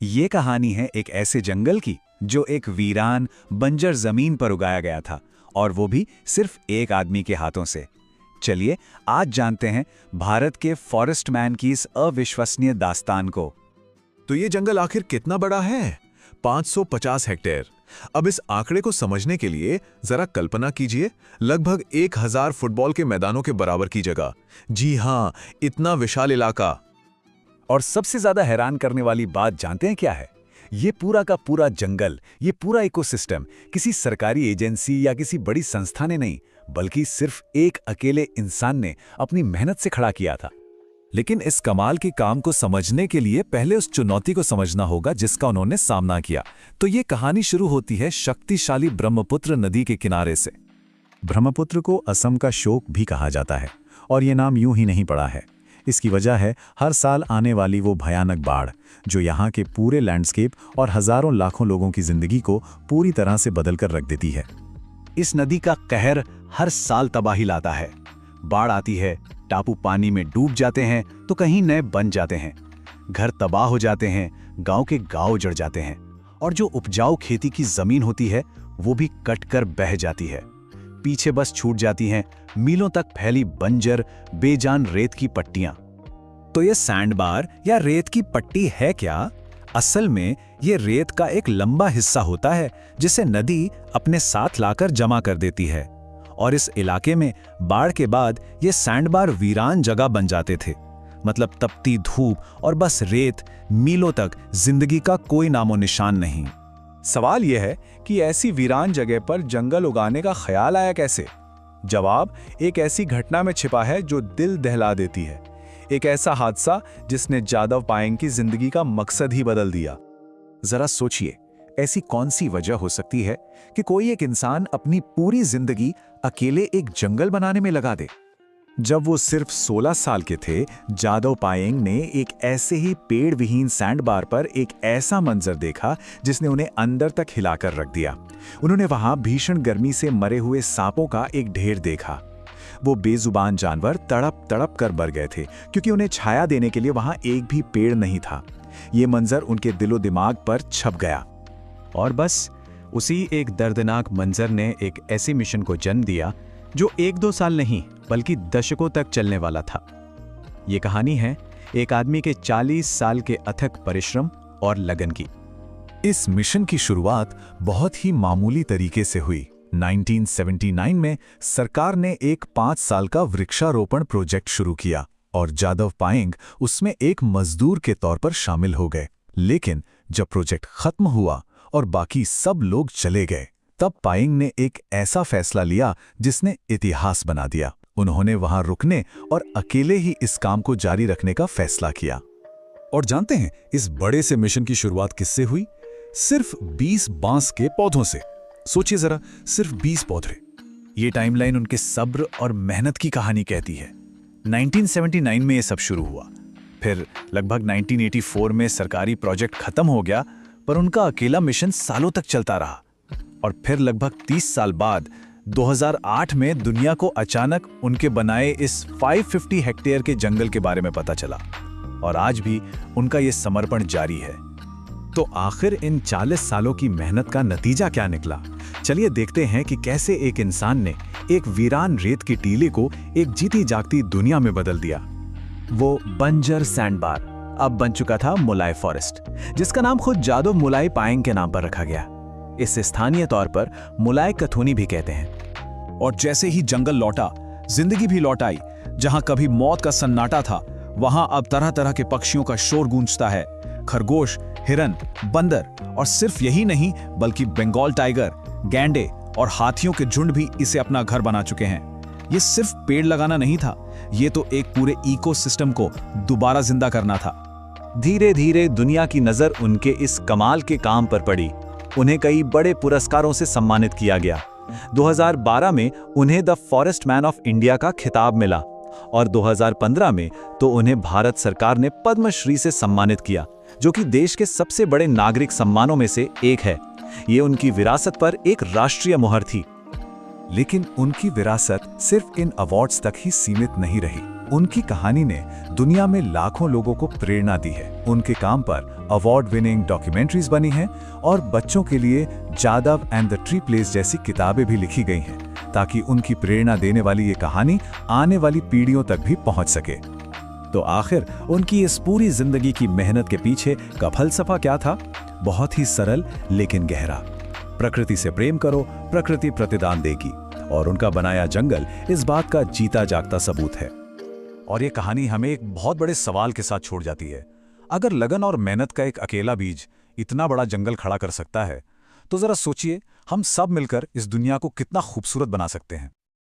ये कहानी है एक ऐसे जंगल की जो एक वीरान बंजर जमीन पर उगाया गया था, और वो भी सिर्फ एक आदमी के हाथों से। चलिए आज जानते हैं भारत के फॉरेस्ट मैन की इस अविश्वसनीय दास्तान को। तो ये जंगल आखिर कितना बड़ा है? 550 हेक्टेयर। अब इस आंकड़े को समझने के लिए जरा कल्पना कीजिए, लगभग 1000 फुटबॉल के मैदानों के बराबर की जगह। जी हाँ, इतना विशाल इलाका। और सबसे ज्यादा हैरान करने वाली बात जानते हैं क्या है? ये पूरा का पूरा जंगल, ये पूरा इकोसिस्टम किसी सरकारी एजेंसी या किसी बड़ी संस्था ने नहीं, बल्कि सिर्फ एक अकेले इंसान ने अपनी मेहनत से खड़ा किया था। लेकिन इस कमाल के काम को समझने के लिए पहले उस चुनौती को समझना होगा जिसका उन्होंने सामना किया। तो ये कहानी शुरू होती है शक्तिशाली ब्रह्मपुत्र नदी के किनारे से। ब्रह्मपुत्र को असम का शोक भी कहा जाता है, और ये नाम यूं ही नहीं पड़ा है। इसकी वजह है हर साल आने वाली वो भयानक बाढ़, जो यहाँ के पूरे लैंडस्केप और हजारों लाखों लोगों की जिंदगी को पूरी तरह से बदल कर रख देती है। इस नदी का कहर हर साल तबाही लाता है। बाढ़ आती है, टापू पानी में डूब जाते हैं तो कहीं नए बन जाते हैं, घर तबाह हो जाते हैं, गांव के गांव उजड़ जाते हैं, और जो उपजाऊ खेती की जमीन होती है वो भी कटकर बह जाती है। पीछे बस छूट जाती हैं मीलों तक फैली बंजर बेजान रेत की पट्टियां। तो ये सैंडबार या रेत की पट्टी है क्या? असल में ये रेत का एक लंबा हिस्सा होता है जिसे नदी अपने साथ लाकर जमा कर देती है, और इस इलाके में बाढ़ के बाद ये सैंडबार वीरान जगह बन जाते थे। मतलब तपती धूप और बस रेत, मीलों तक जिंदगी का कोई नामो निशान नहीं। सवाल यह है कि ऐसी वीरान जगह पर जंगल उगाने का ख्याल आया कैसे? जवाब एक ऐसी घटना में छिपा है जो दिल दहला देती है। एक ऐसा हादसा जिसने जादव पायेंग की जिंदगी का मकसद ही बदल दिया। जरा सोचिए, ऐसी कौन सी वजह हो सकती है कि कोई एक इंसान अपनी पूरी जिंदगी अकेले एक जंगल बनाने में लगा दे? जब वो सिर्फ 16 साल के थे, जादव पायेंग ने एक ऐसे ही पेड़ विहीन सैंडबार पर एक ऐसा मंजर देखा जिसने उन्हें अंदर तक हिलाकर रख दिया। उन्होंने वहां भीषण गर्मी से मरे हुए सांपों का एक ढेर देखा। वो बेजुबान जानवर तड़प तड़प कर मर गए थे, क्योंकि उन्हें छाया देने के लिए वहां एक भी पेड़ नहीं था। ये मंजर उनके दिलो दिमाग पर छप गया, और बस उसी एक दर्दनाक मंजर ने एक ऐसे मिशन को जन्म दिया जो 1-2 साल नहीं बल्कि दशकों तक चलने वाला था। ये कहानी है एक आदमी के 40 साल के अथक परिश्रम और लगन की। इस मिशन की शुरुआत बहुत ही मामूली तरीके से हुई। 1979 में सरकार ने एक 5 साल का वृक्षारोपण प्रोजेक्ट शुरू किया, और जादव पायेंग उसमें एक मजदूर के तौर पर शामिल हो गए। लेकिन जब प्रोजेक्ट खत्म हुआ और बाकी सब लोग चले गए, तब पायेंग ने एक ऐसा फैसला लिया जिसने इतिहास बना दिया। उन्होंने वहां रुकने और अकेले ही इस काम को जारी रखने का फैसला किया। और जानते हैं इस बड़े से मिशन की शुरुआत किससे हुई? सिर्फ 20 बांस के पौधों से। सोचिए जरा, सिर्फ 20 पौधे। ये टाइमलाइन उनके सब्र और मेहनत की कहानी कहती है। 1979 में ये सब शुरू हुआ, फिर लगभग 1984 में सरकारी प्रोजेक्ट खत्म हो गया, पर उनका अकेला मिशन सालों तक चलता रहा। और फिर लगभग 30 साल बाद 2008 में दुनिया को अचानक उनके बनाए इस 550 हेक्टेयर के जंगल के बारे में पता चला, और आज भी उनका ये समर्पण जारी है। तो आखिर इन 40 सालों की मेहनत का नतीजा क्या निकला? चलिए देखते हैं कि कैसे एक इंसान ने एक वीरान रेत की टीले को एक जीती जागती दुनिया में बदल दिया। वो बंजर सैंडबार अब बन चुका था मुलाई फॉरेस्ट, जिसका नाम खुद जादव मुलाई पायेंग के नाम पर रखा गया। इसे स्थानीय तौर पर मुलाई कथूनी भी कहते हैं। और जैसे ही जंगल लौटा, जिंदगी भी लौट आई। जहां कभी मौत का सन्नाटा था, वहां अब तरह तरह के पक्षियों का शोर गूंजता है। खरगोश, हिरन, बंदर, और सिर्फ यही नहीं बल्कि बंगाल टाइगर, गैंडे और हाथियों के झुंड भी इसे अपना घर बना चुके हैं। ये सिर्फ पेड़ लगाना नहीं था, ये तो एक पूरे इकोसिस्टम को दोबारा जिंदा करना था। धीरे धीरे दुनिया की नजर उनके इस कमाल के काम पर पड़ी। उन्हें कई बड़े पुरस्कारों से सम्मानित किया गया। 2012 में उन्हें the forest man of India का खिताब मिला, और 2015 में तो उन्हें भारत सरकार ने पद्मश्री से सम्मानित किया, जो कि देश के सबसे बड़े नागरिक सम्मानों में से एक है। ये उनकी विरासत पर एक राष्ट्रीय मुहर थी। लेकिन उनकी विरासत सिर्फ इन अवार्ड्स तक ही सीमित नहीं रही। उनकी कहानी ने दुनिया में लाखों लोगों को प्रेरणा दी है। उनके काम पर अवार्ड विनिंग डॉक्यूमेंट्रीज बनी हैं और बच्चों के लिए Jadav and the tree place जैसी किताबें भी लिखी गई हैं, ताकि उनकी प्रेरणा देने वाली ये कहानी आने वाली पीढ़ियों तक भी पहुंच सके। तो आखिर उनकी इस पूरी जिंदगी की मेहनत के पीछे का फलसफा क्या था? बहुत ही सरल लेकिन गहरा। प्रकृति से प्रेम करो, प्रकृति प्रतिदान देगी। और उनका बनाया जंगल इस बात का जीता जागता सबूत है। और ये कहानी हमें एक बहुत बड़े सवाल के साथ छोड़ जाती है। अगर लगन और मेहनत का एक अकेला बीज इतना बड़ा जंगल खड़ा कर सकता है, तो जरा सोचिए हम सब मिलकर इस दुनिया को कितना खूबसूरत बना सकते हैं।